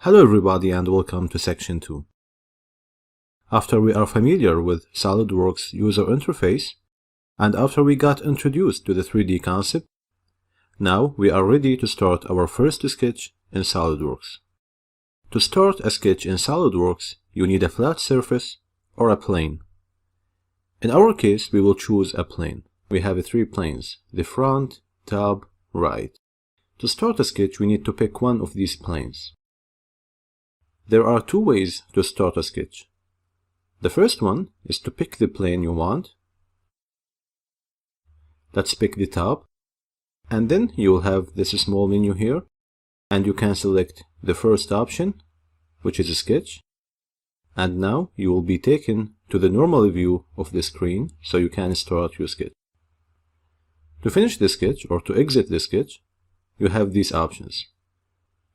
Hello everybody and welcome to section 2. After we are familiar with SolidWorks user interface, and after we got introduced to the 3D concept, now we are ready to start our first sketch in SolidWorks. To start a sketch in SolidWorks, you need a flat surface or a plane. In our case, we will choose a plane. We have 3 planes, the front, top, right. To start a sketch, we need to pick one of these planes. There are 2 ways to start a sketch. The first one is to pick the plane you want. Let's pick the top, and then you will have this small menu here, and you can select the first option, which is a sketch, and now you will be taken to the normal view of the screen so you can start your sketch. To finish the sketch or to exit the sketch, you have these options.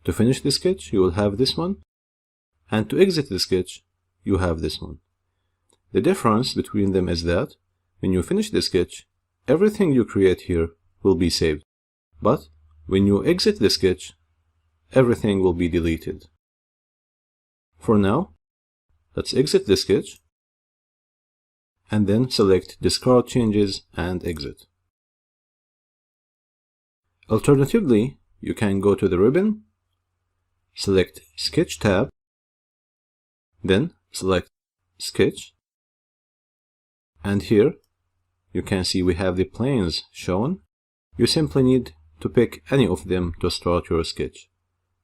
To finish the sketch, you will have this one, and to exit the sketch, you have this one. The difference between them is that when you finish the sketch, everything you create here will be saved. But when you exit the sketch, everything will be deleted. For now, let's exit the sketch and then select Discard Changes and Exit. Alternatively, you can go to the ribbon, select Sketch tab, then select Sketch, and here you can see we have the planes shown. You simply need to pick any of them to start your sketch.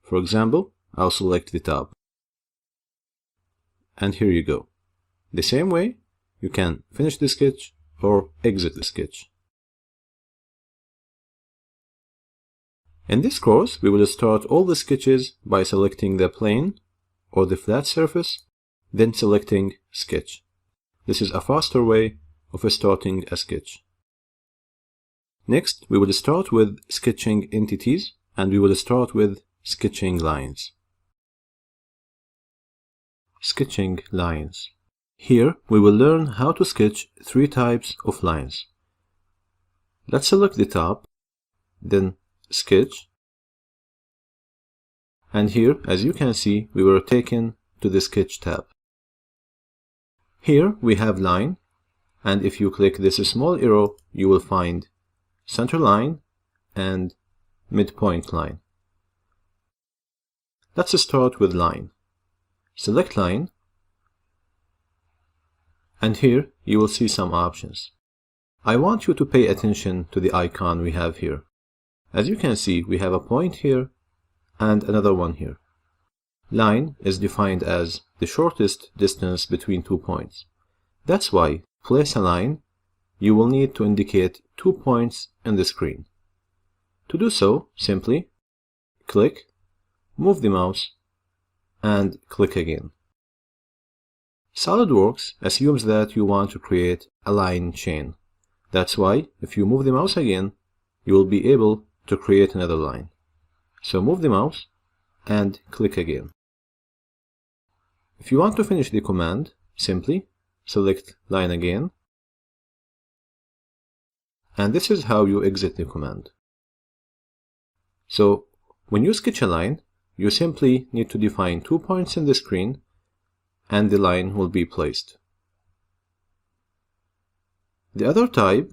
For example, I'll select the top. And here you go. The same way, you can finish the sketch or exit the sketch. In this course, we will start all the sketches by selecting the plane or the flat surface, then selecting Sketch. This is a faster way of starting a sketch. Next, we will start with sketching entities, and we will start with sketching lines. Sketching lines. Here, we will learn how to sketch 3 types of lines. Let's select the top, then Sketch. And here, as you can see, we were taken to the Sketch tab. Here we have line, and if you click this small arrow, you will find center line and midpoint line. Let's start with line. Select line, and here you will see some options. I want you to pay attention to the icon we have here. As you can see, we have a point here and another one here. Line is defined as the shortest distance between 2 points. That's why, to place a line, you will need to indicate 2 points in the screen. To do so, simply click, move the mouse, and click again. SolidWorks assumes that you want to create a line chain. That's why, if you move the mouse again, you will be able to create another line. So move the mouse and click again. If you want to finish the command, simply select line again, and this is how you exit the command. So when you sketch a line, you simply need to define 2 points in the screen and the line will be placed. The other type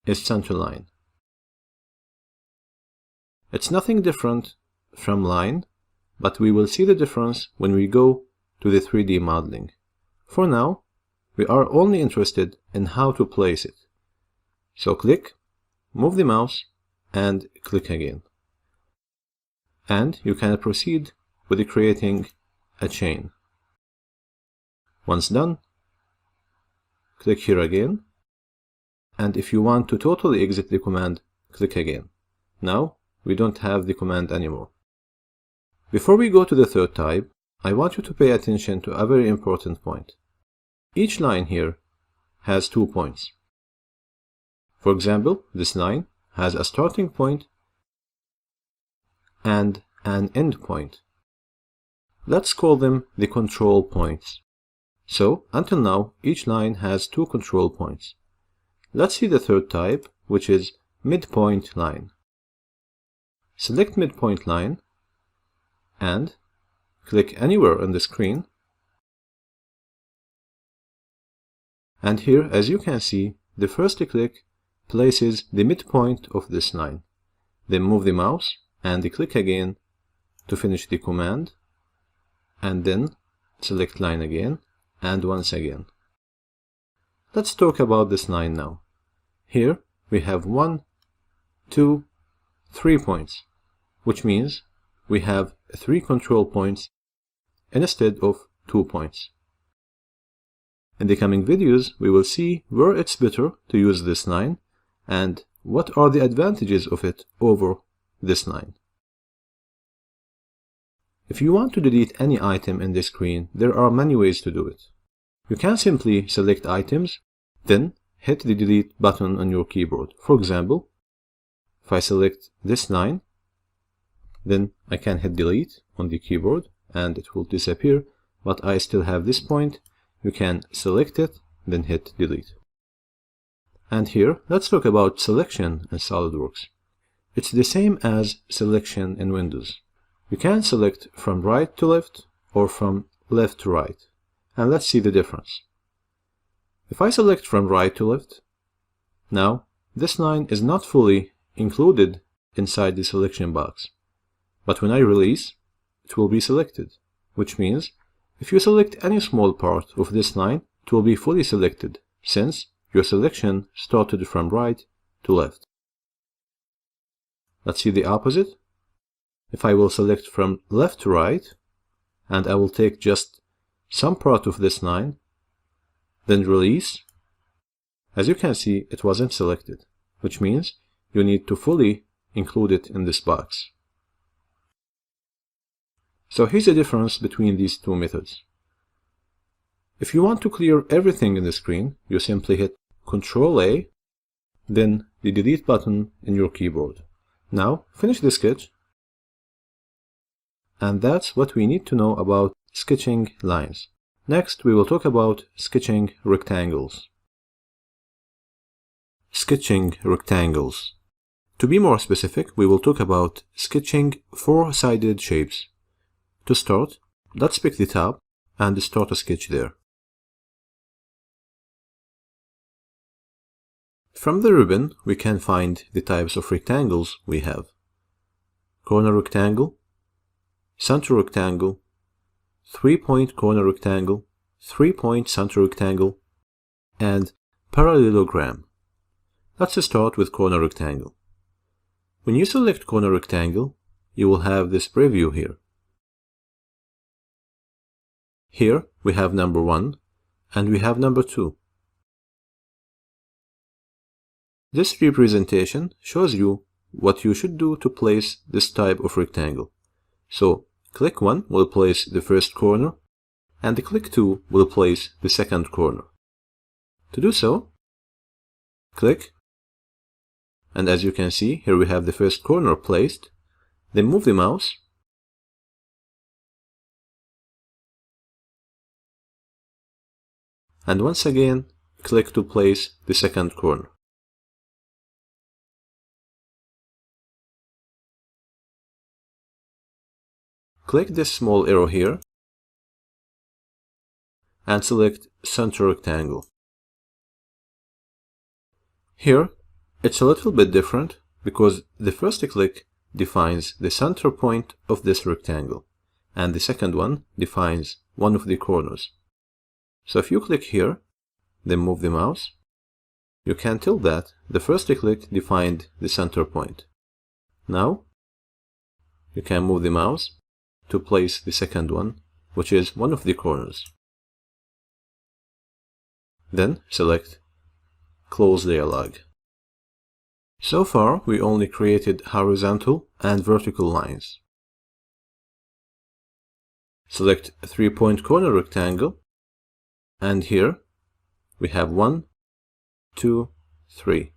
is center line. It's nothing different from line, but we will see the difference when we go to the 3D modeling. For now, we are only interested in how to place it. So click, move the mouse, and click again. And you can proceed with creating a chain. Once done, click here again, and if you want to totally exit the command, click again. Now, we don't have the command anymore. Before we go to the third type, I want you to pay attention to a very important point. Each line here has 2 points. For example, this line has a starting point and an end point. Let's call them the control points. So, until now, each line has 2 control points. Let's see the third type, which is midpoint line. Select midpoint line and click anywhere on the screen. And here, as you can see, the first click places the midpoint of this line. Then move the mouse and click again to finish the command, and then select line again, and once again. Let's talk about this line now. Here we have 1, 2, 3 points, which means we have 3 control points instead of 2 points. In the coming videos, we will see where it's better to use this line and what are the advantages of it over this line. If you want to delete any item in the screen, there are many ways to do it. You can simply select items, then hit the delete button on your keyboard. For example, if I select this line, then I can hit delete on the keyboard and it will disappear, but I still have this point. You can select it, then hit delete. And here, let's talk about selection in SolidWorks. It's the same as selection in Windows. You can select from right to left or from left to right. And let's see the difference. If I select from right to left, now this line is not fully included inside the selection box. But when I release, it will be selected, which means if you select any small part of this line, it will be fully selected, since your selection started from right to left. Let's see the opposite. If I will select from left to right, and I will take just some part of this line, then release, as you can see, it wasn't selected, which means you need to fully include it in this box. So here's the difference between these two methods. If you want to clear everything in the screen, you simply hit Ctrl A, then the delete button in your keyboard. Now finish the sketch. And that's what we need to know about sketching lines. Next, we will talk about sketching rectangles. Sketching rectangles. To be more specific, we will talk about sketching four-sided shapes. To start, let's pick the top and start a sketch there. From the ribbon, we can find the types of rectangles we have. Corner rectangle, center rectangle, 3-point corner rectangle, 3-point center rectangle, and parallelogram. Let's start with corner rectangle. When you select corner rectangle, you will have this preview here. Here we have number 1 and we have number 2. This representation shows you what you should do to place this type of rectangle. So click 1 will place the first corner and click 2 will place the second corner. To do so, click, and as you can see, here we have the first corner placed. Then move the mouse and once again click to place the second corner. Click this small arrow here and select center rectangle. Here it's a little bit different because the first click defines the center point of this rectangle and the second one defines one of the corners. So if you click here, then move the mouse, you can tell that the first click defined the center point. Now you can move the mouse to place the second one, which is one of the corners. Then select Close Dialog. So far, we only created horizontal and vertical lines. Select a 3-point corner rectangle, and here we have 1, 2, 3.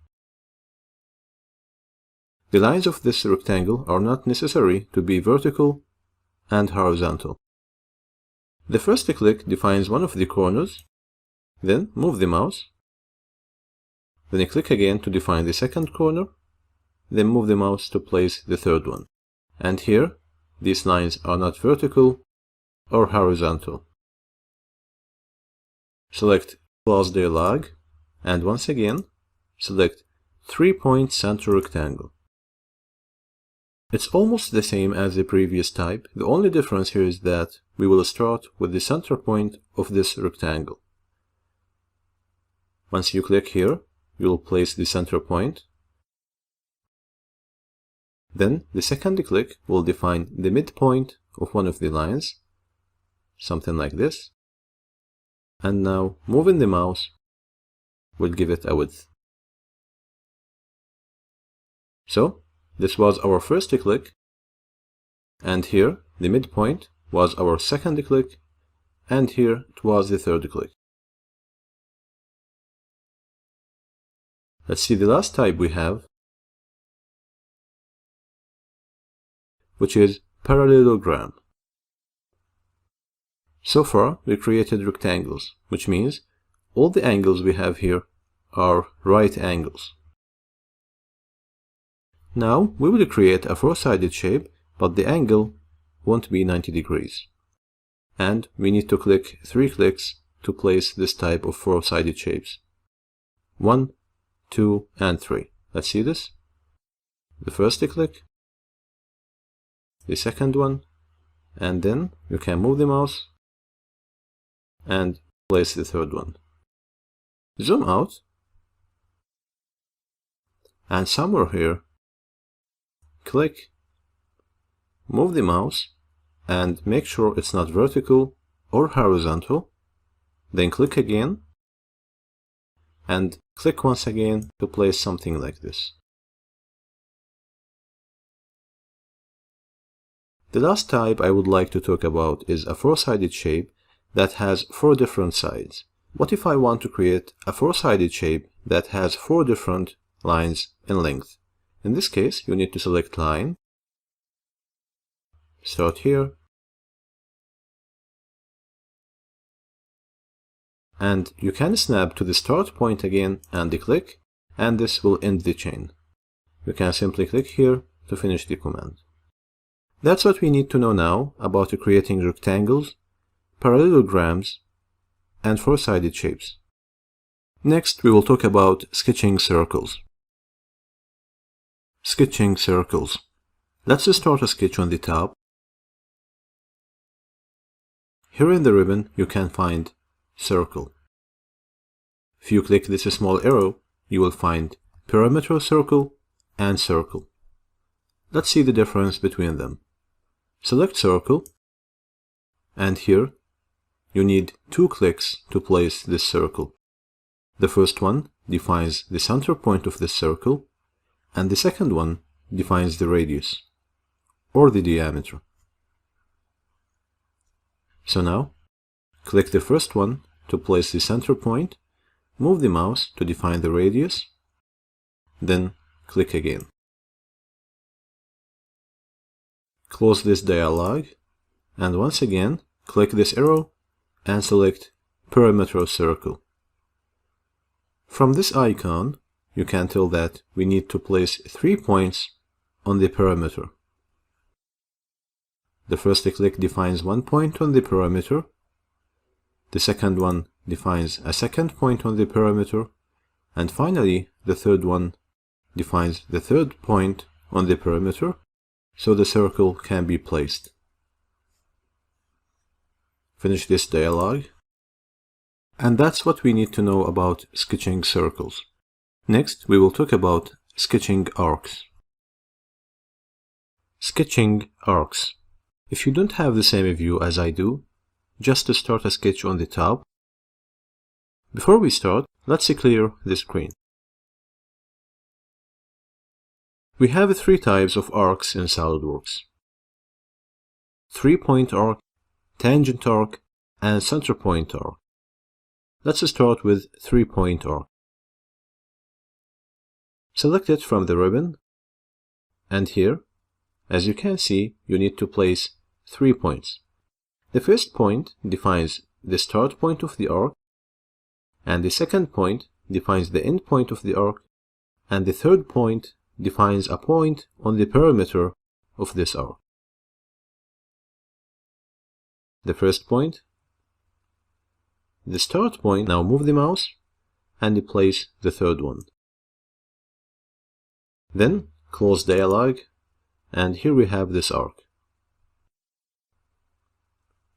The lines of this rectangle are not necessary to be vertical and horizontal. The first click defines one of the corners, then move the mouse, then you click again to define the second corner, then move the mouse to place the third one. And here, these lines are not vertical or horizontal. Select Close Dialog, and once again, select 3-point center rectangle. It's almost the same as the previous type. The only difference here is that we will start with the center point of this rectangle. Once you click here, you will place the center point. Then the second click will define the midpoint of one of the lines, something like this. And now moving the mouse will give it a width. So this was our first click, and here the midpoint was our second click, and here it was the third click. Let's see the last type we have, which is parallelogram. So far we created rectangles, which means all the angles we have here are right angles. Now we will create a four-sided shape, but the angle won't be 90 degrees. And we need to click 3 clicks to place this type of four-sided shapes. 1, 2, and 3. Let's see this. The first click, the second one, and then you can move the mouse and place the third one. Zoom out, and somewhere here, click, move the mouse, and make sure it's not vertical or horizontal. Then click again, and click once again to place something like this. The last type I would like to talk about is a four-sided shape that has 4 different sides. What if I want to create a four-sided shape that has 4 different lines in length? In this case, you need to select Line, start here, and you can snap to the start point again and click, and this will end the chain. You can simply click here to finish the command. That's what we need to know now about creating rectangles, parallelograms, and four-sided shapes. Next, we will talk about sketching circles. Sketching circles. Let's start a sketch on the top. Here in the ribbon, you can find Circle. If you click this small arrow, you will find Perimeter Circle and Circle. Let's see the difference between them. Select Circle, and here you need 2 clicks to place this circle. The first one defines the center point of this circle, and the second one defines the radius, or the diameter. So now, click the first one to place the center point, move the mouse to define the radius, then click again. Close this dialog, and once again, click this arrow and select Perimeter Circle. From this icon, you can tell that we need to place 3 points on the perimeter. The first click defines 1 point on the perimeter. The second one defines a second point on the perimeter. And finally, the third one defines the third point on the perimeter, so the circle can be placed. Finish this dialog. And that's what we need to know about sketching circles. Next, we will talk about sketching arcs. Sketching arcs. If you don't have the same view as I do, just start a sketch on the top. Before we start, let's clear the screen. We have 3 types of arcs in SolidWorks: 3-point arc, tangent arc, and center point arc. Let's start with 3-point arc. Select it from the ribbon, and here, as you can see, you need to place 3 points. The first point defines the start point of the arc, and the second point defines the end point of the arc, and the third point defines a point on the perimeter of this arc. the first point, the start point. Now move the mouse and place the third one. Then close dialog, and here we have this arc.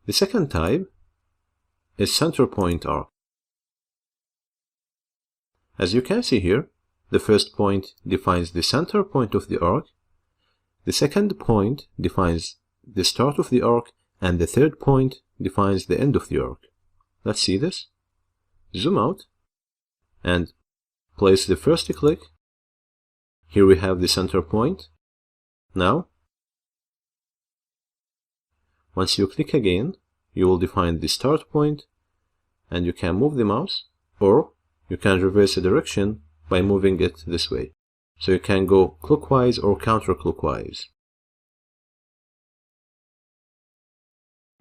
The second type is center point arc. As you can see here, the first point defines the center point of the arc, the second point defines the start of the arc, and the third point defines the end of the arc. Let's see this. Zoom out and place the first click. Here we have the center point. Now, once you click again, you will define the start point, and you can move the mouse, or you can reverse the direction by moving it this way. So you can go clockwise or counterclockwise.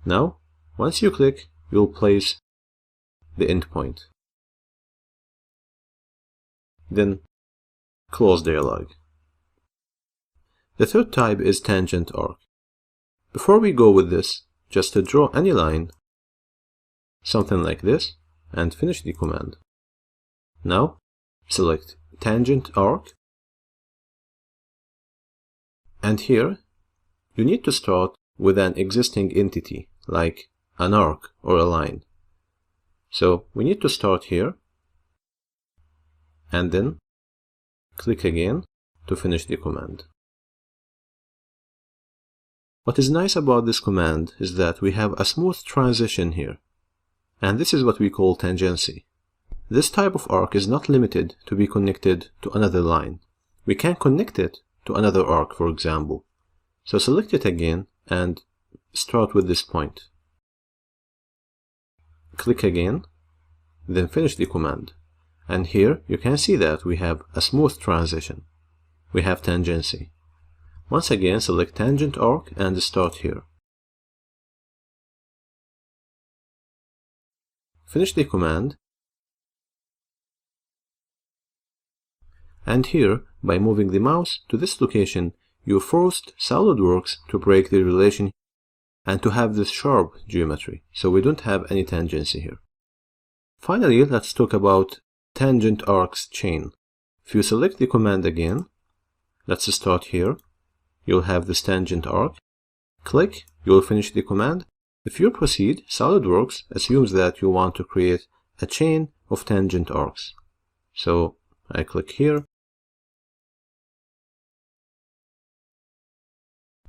Now, once you click, you'll place the end point. Then close dialog. The third type is tangent arc. Before we go with this, just to draw any line, something like this, and finish the command. Now, select tangent arc, and here, you need to start with an existing entity, like an arc or a line. So, we need to start here, and then click again to finish the command. What is nice about this command is that we have a smooth transition here, and this is what we call tangency. This type of arc is not limited to be connected to another line. We can connect it to another arc, for example. So select it again and start with this point. Click again, then finish the command. And here you can see that we have a smooth transition. We have tangency. Once again, select tangent arc and start here. Finish the command. And here, by moving the mouse to this location, you forced SolidWorks to break the relation and to have this sharp geometry, so we don't have any tangency here. Finally, let's talk about tangent arcs chain. If you select the command again, let's start here. You'll have this tangent arc. Click, you'll finish the command. If you proceed, SolidWorks assumes that you want to create a chain of tangent arcs. So I click here.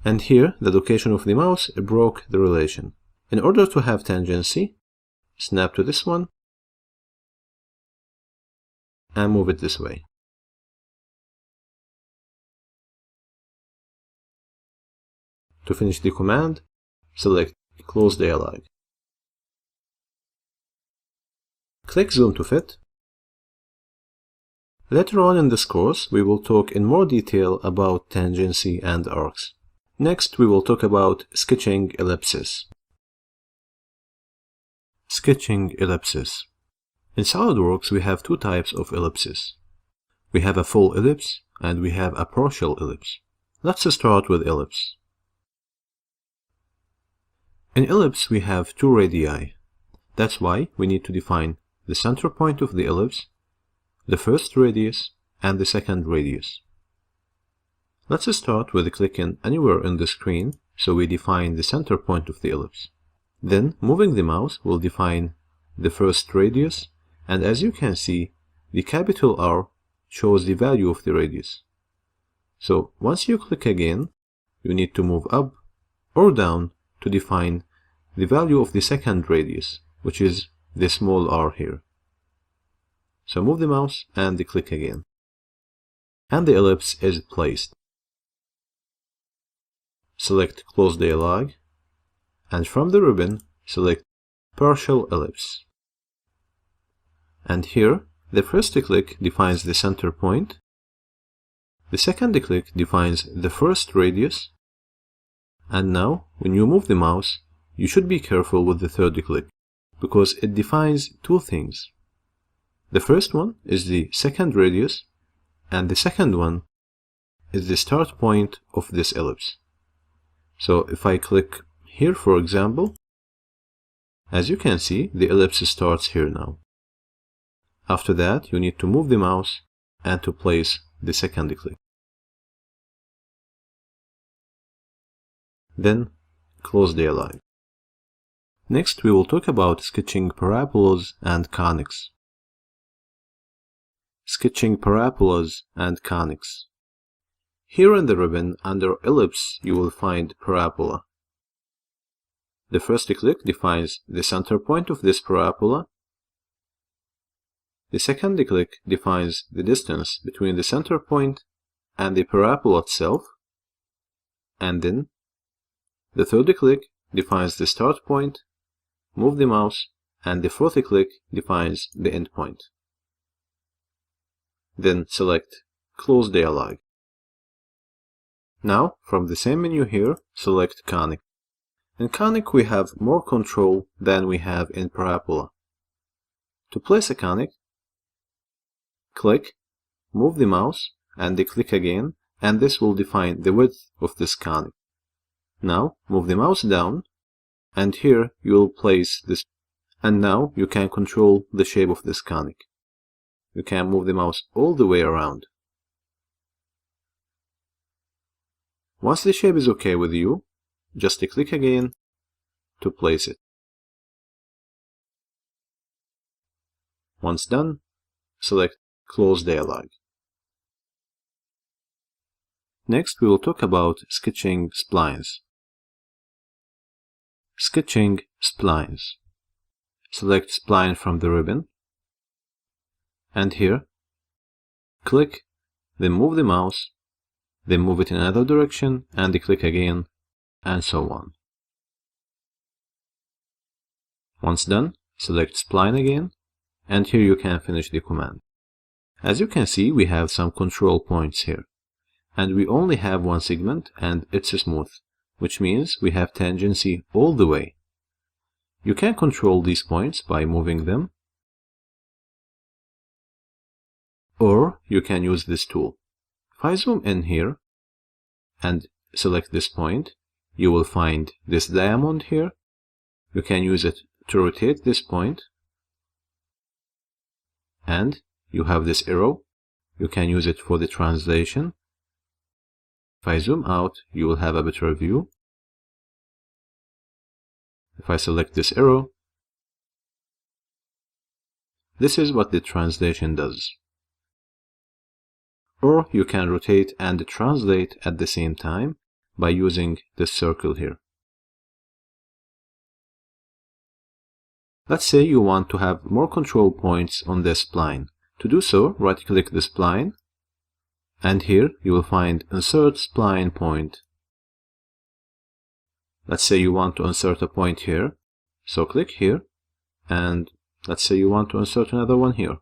And here, the location of the mouse broke the relation. In order to have tangency, snap to this one and move it this way. To finish the command, select Close Dialog. Click Zoom to fit. Later on in this course, we will talk in more detail about tangency and arcs. Next, we will talk about sketching ellipses. Sketching ellipses. In SolidWorks, we have two types of ellipses. We have a full ellipse and we have a partial ellipse. Let's start with ellipse. In ellipse, we have two radii. That's why we need to define the center point of the ellipse, the first radius, and the second radius. Let's start with clicking anywhere in the screen so we define the center point of the ellipse. Then, moving the mouse will define the first radius, and as you can see, the capital R shows the value of the radius. So, once you click again, you need to move up or down to define the value of the second radius, which is the small r here. So move the mouse and click again. And the ellipse is placed. Select Close Dialog, and from the ribbon, select Partial Ellipse. And here, the first click defines the center point, the second click defines the first radius, and now, when you move the mouse, you should be careful with the third click, because it defines two things. The first one is the second radius, and the second one is the start point of this ellipse. So if I click here, for example, As you can see, the ellipse starts here now. After that, you need to move the mouse and to place the second click. Then close dialog. Next, we will talk about sketching parabolas and conics. Sketching parabolas and conics. Here in the ribbon, under Ellipse, you will find Parabola. The first click defines the center point of this parabola. The second click defines the distance between the center point and the parabola itself. And then, the third click defines the start point, move the mouse, and the fourth click defines the end point. Then select Close Dialog. Now, from the same menu here, select Conic. In Conic we have more control than we have in Parabola. To place a conic, click, move the mouse, and click again, and this will define the width of this conic. Now, move the mouse down, and here you will place this, and now you can control the shape of this conic. You can move the mouse all the way around. Once the shape is okay with you, just click again to place it. Once done, select Close Dialog. Next, we will talk about sketching splines. Sketching splines. Select Spline from the ribbon, and here, click, then move the mouse, then move it in another direction, and click again, and so on. Once done, select Spline again, and here you can finish the command. As you can see, we have some control points here, and we only have one segment, and it's smooth, which means we have tangency all the way. You can control these points by moving them, or you can use this tool. If I zoom in here and select this point, you will find this diamond here. You can use it to rotate this point, and you have this arrow. You can use it for the translation. If I zoom out, you will have a better view. If I select this arrow, this is what the translation does. Or you can rotate and translate at the same time by using this circle here. Let's say you want to have more control points on this spline. To do so, right-click the spline, and here you will find Insert Spline Point. Let's say you want to insert a point here, so click here, and let's say you want to insert another one here.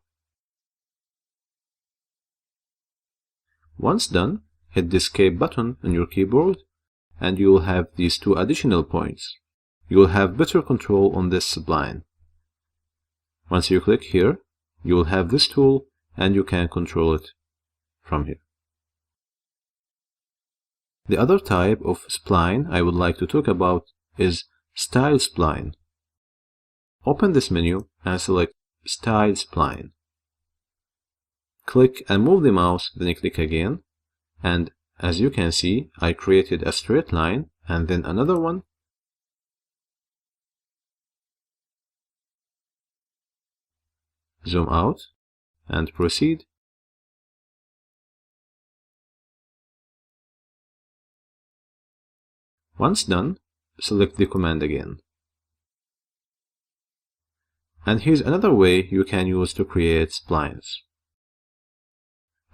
Once done, hit the Escape button on your keyboard, and you will have these two additional points. You will have better control on this spline. Once you click here, you will have this tool, and you can control it from here. The other type of spline I would like to talk about is Style Spline. Open this menu and select Style Spline. Click and move the mouse, then click again, and as you can see, I created a straight line and then another one. Zoom out and proceed. Once done, select the command again. And here's another way you can use to create splines.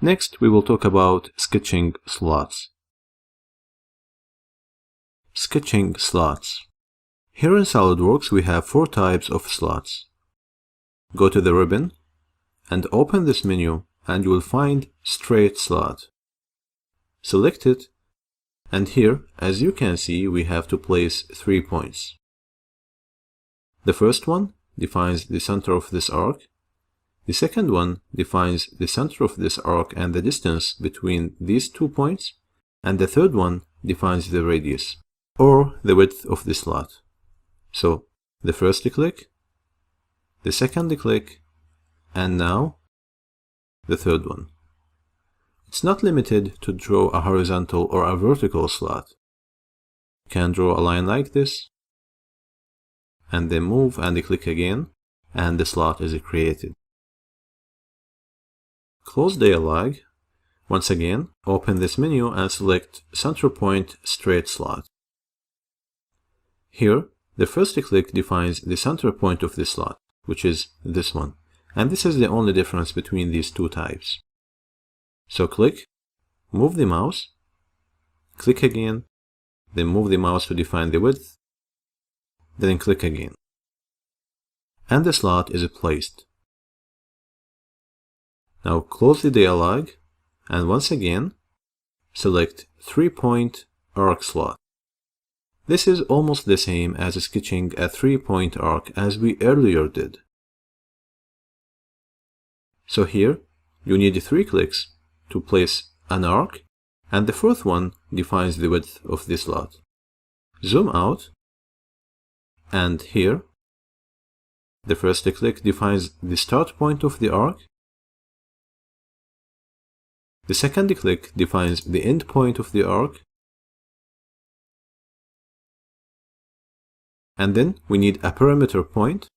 Next, we will talk about sketching slots. Sketching slots. Here in SolidWorks, we have 4 types of slots. Go to the ribbon and open this menu, and you will find Straight Slot. Select it, and here, as you can see, we have to place 3 points. The first one defines the center of this arc. The second one defines the center of this arc and the distance between these 2 points. And the third one defines the radius, or the width of the slot. So, the first click, the second click, and now the third one. It's not limited to draw a horizontal or a vertical slot. You can draw a line like this, and then move and click again, and the slot is created. Close dialog. Once again, open this menu and select Center Point Straight Slot. Here, the first click defines the center point of the slot, which is this one. And this is the only difference between these two types. So click, move the mouse, click again, then move the mouse to define the width, then click again. And the slot is placed. Now close the dialog, and once again, select 3-point arc slot. This is almost the same as sketching a 3-point arc as we earlier did. So here, you need 3 clicks to place an arc, and the fourth one defines the width of the slot. Zoom out, and here, the first click defines the start point of the arc. The second click defines the end point of the arc. And then we need a perimeter point.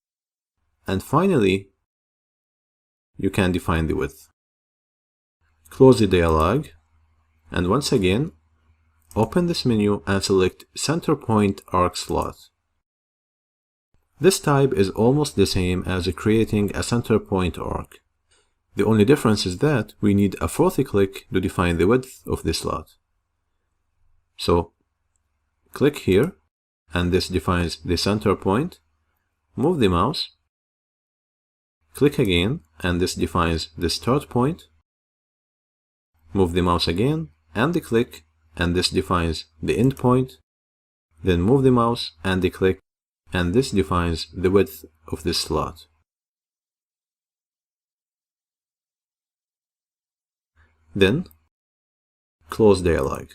And finally, you can define the width. Close the dialog, and once again, open this menu and select Center Point Arc Slot. This type is almost the same as creating a center point arc. The only difference is that we need a fourth click to define the width of the slot. So, click here, and this defines the center point. Move the mouse. Click again, and this defines the start point. Move the mouse again, and click, and this defines the end point. Then move the mouse and click, and this defines the width of this slot. Then, close dialog.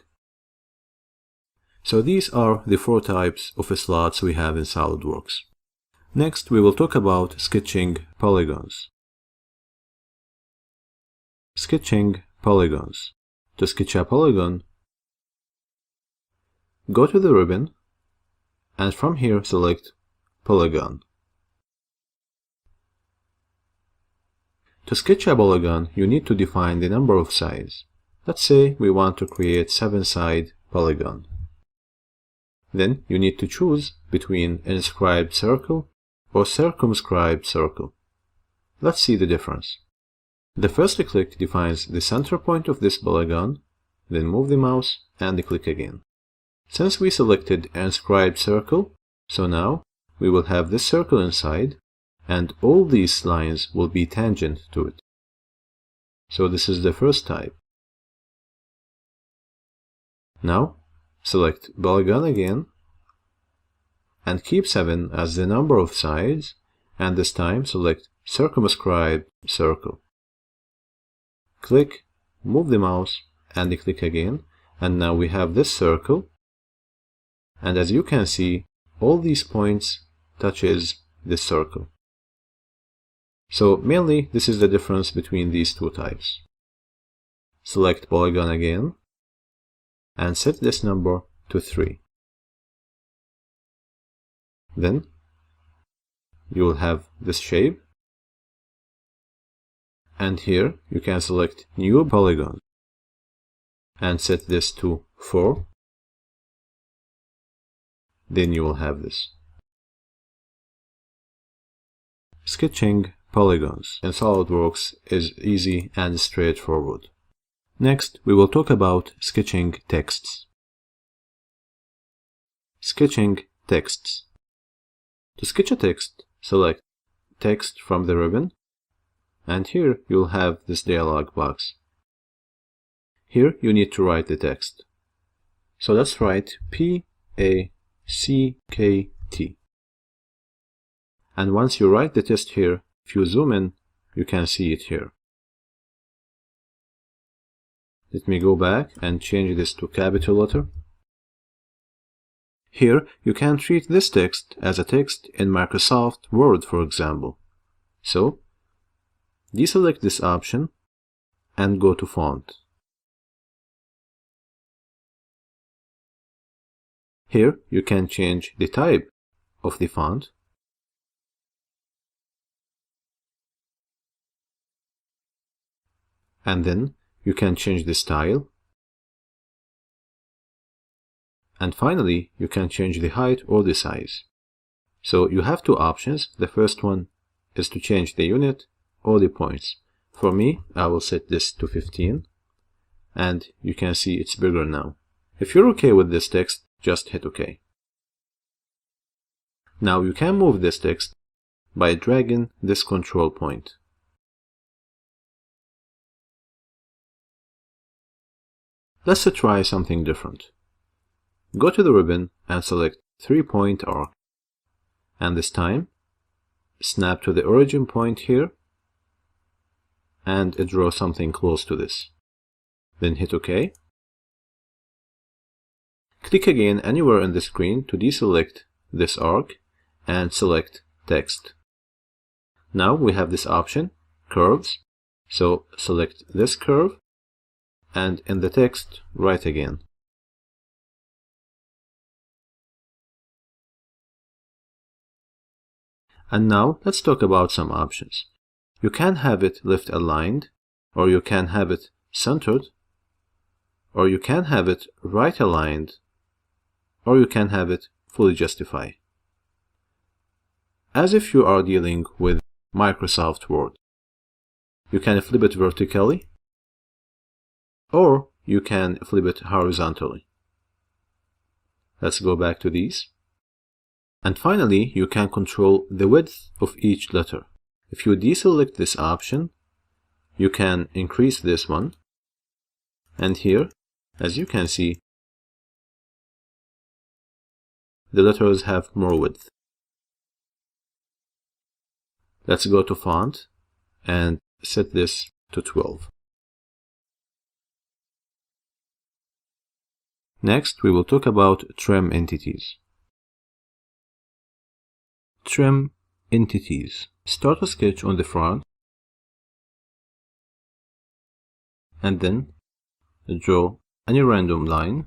So these are the 4 types of slots we have in SolidWorks. Next, we will talk about sketching polygons. Sketching polygons. To sketch a polygon, go to the ribbon, and from here select Polygon. To sketch a polygon, you need to define the number of sides. Let's say we want to create 7-side polygon. Then you need to choose between inscribed circle or circumscribed circle. Let's see the difference. The first click defines the center point of this polygon, then move the mouse and click again. Since we selected inscribed circle, so now we will have this circle inside, and all these lines will be tangent to it. So this is the first type. Now, select polygon again, and keep 7 as the number of sides, and this time select circumscribed circle. Click, move the mouse, and click again, and now we have this circle, and as you can see, all these points touches this circle. So mainly, this is the difference between these 2 types. Select polygon again, and set this number to 3. Then, you will have this shape, and here you can select New Polygon, and set this to 4. Then you will have this. Sketching polygons in SolidWorks is easy and straightforward. Next, we will talk about sketching texts. Sketching texts. To sketch a text, select Text from the ribbon, and here you'll have this dialog box. Here you need to write the text. So let's write PACKT. And once you write the text here, if you zoom in, you can see it here. Let me go back and change this to capital letter. Here, you can treat this text as a text in Microsoft Word, for example. So, deselect this option and go to Font. Here, you can change the type of the font. And then, you can change the style. And finally, you can change the height or the size. So you have two options. The first one is to change the unit or the points. For me, I will set this to 15. And you can see it's bigger now. If you're okay with this text, just hit OK. Now you can move this text by dragging this control point. Let's try something different. Go to the ribbon and select 3-point arc. And this time, snap to the origin point here and draw something close to this. Then hit OK. Click again anywhere on the screen to deselect this arc and select Text. Now we have this option, Curves. So select this curve and in the text, write again. And now let's talk about some options. You can have it left aligned, or you can have it centered, or you can have it right aligned, or you can have it fully justify. As if you are dealing with Microsoft Word. You can flip it vertically, or you can flip it horizontally. Let's go back to these. And finally, you can control the width of each letter. If you deselect this option, you can increase this one. And here, as you can see, the letters have more width. Let's go to Font and set this to 12. Next, we will talk about trim entities. Trim entities. Start a sketch on the front and then draw any random line.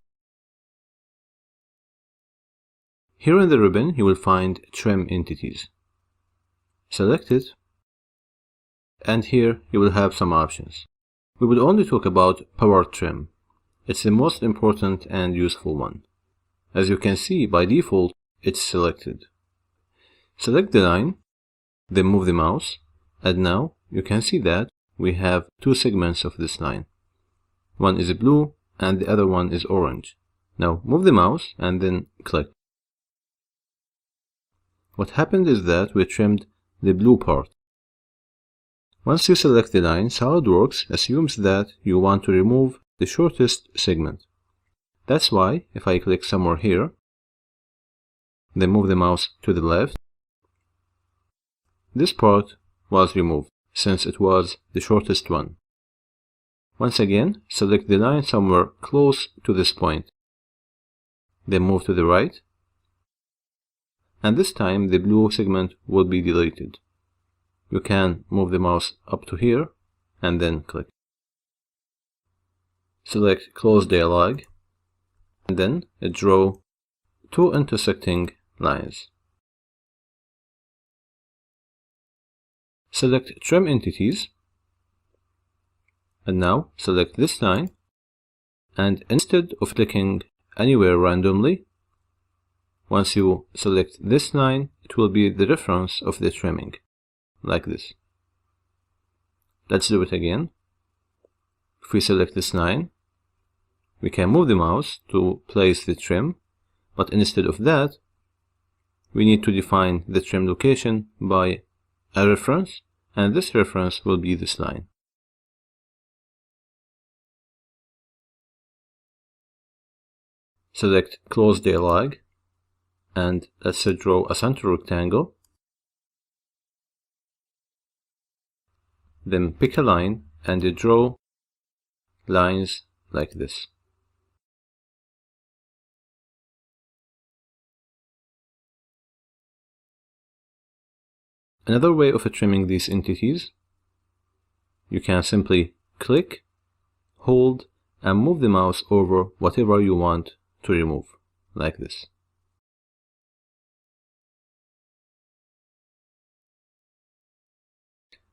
Here in the ribbon, you will find Trim Entities. Select it, and here you will have some options. We will only talk about Power Trim. It's the most important and useful one. As you can see, by default, it's selected. Select the line, then move the mouse, and now you can see that we have two segments of this line. One is blue and the other one is orange. Now move the mouse and then click. What happened is that we trimmed the blue part. Once you select the line, SolidWorks assumes that you want to remove the shortest segment. That's why if I click somewhere here, then move the mouse to the left, this part was removed since it was the shortest one. Once again, select the line somewhere close to this point. Then move to the right, and this time the blue segment will be deleted. You can move the mouse up to here and then click. Select Close Dialog and then draw two intersecting lines. Select Trim Entities and now select this line, and instead of clicking anywhere randomly, once you select this line, it will be the reference of the trimming, like this. Let's do it again. If we select this line, we can move the mouse to place the trim, but instead of that, we need to define the trim location by a reference, and this reference will be this line. Select Close Dialog, and let's draw a center rectangle. Then pick a line and draw lines like this. Another way of trimming these entities, you can simply click, hold, and move the mouse over whatever you want to remove, like this.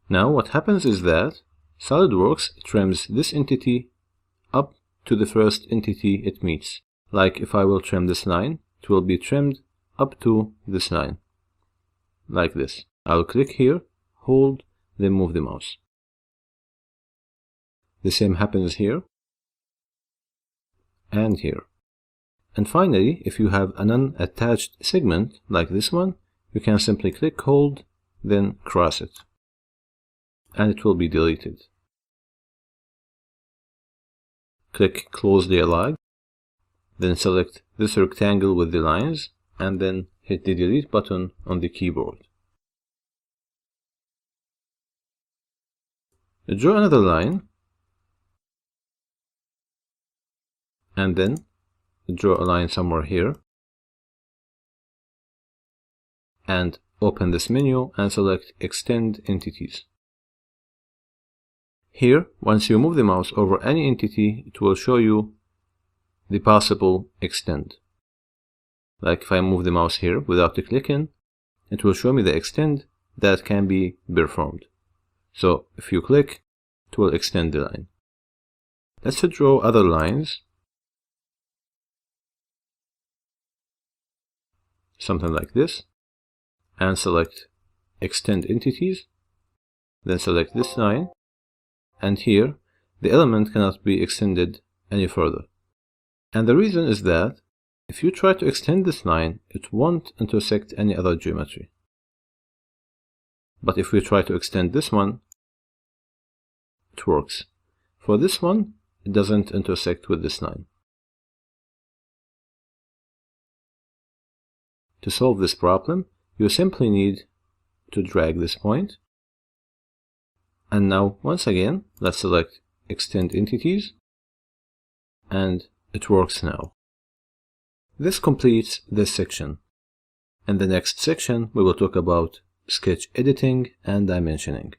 Now what happens is that SolidWorks trims this entity up to the first entity it meets. Like if I will trim this line, it will be trimmed up to this line, like this. I'll click here, hold, then move the mouse. The same happens here and here. And finally, if you have an unattached segment like this one, you can simply click, hold, then cross it, and it will be deleted. Click close the log, then select this rectangle with the lines, and then hit the delete button on the keyboard. Draw another line, and then draw a line somewhere here, and open this menu and select Extend Entities. Here, once you move the mouse over any entity, it will show you the possible extend. Like if I move the mouse here without clicking, it will show me the extend that can be performed. So if you click, it will extend the line. Let's draw other lines. Something like this. And select Extend Entities. Then select this line. And here, the element cannot be extended any further. And the reason is that if you try to extend this line, it won't intersect any other geometry. But if we try to extend this one, it works. For this one, it doesn't intersect with this line. To solve this problem, you simply need to drag this point. And now, once again, let's select Extend Entities, and it works now. This completes this section. In the next section, we will talk about sketch editing and dimensioning.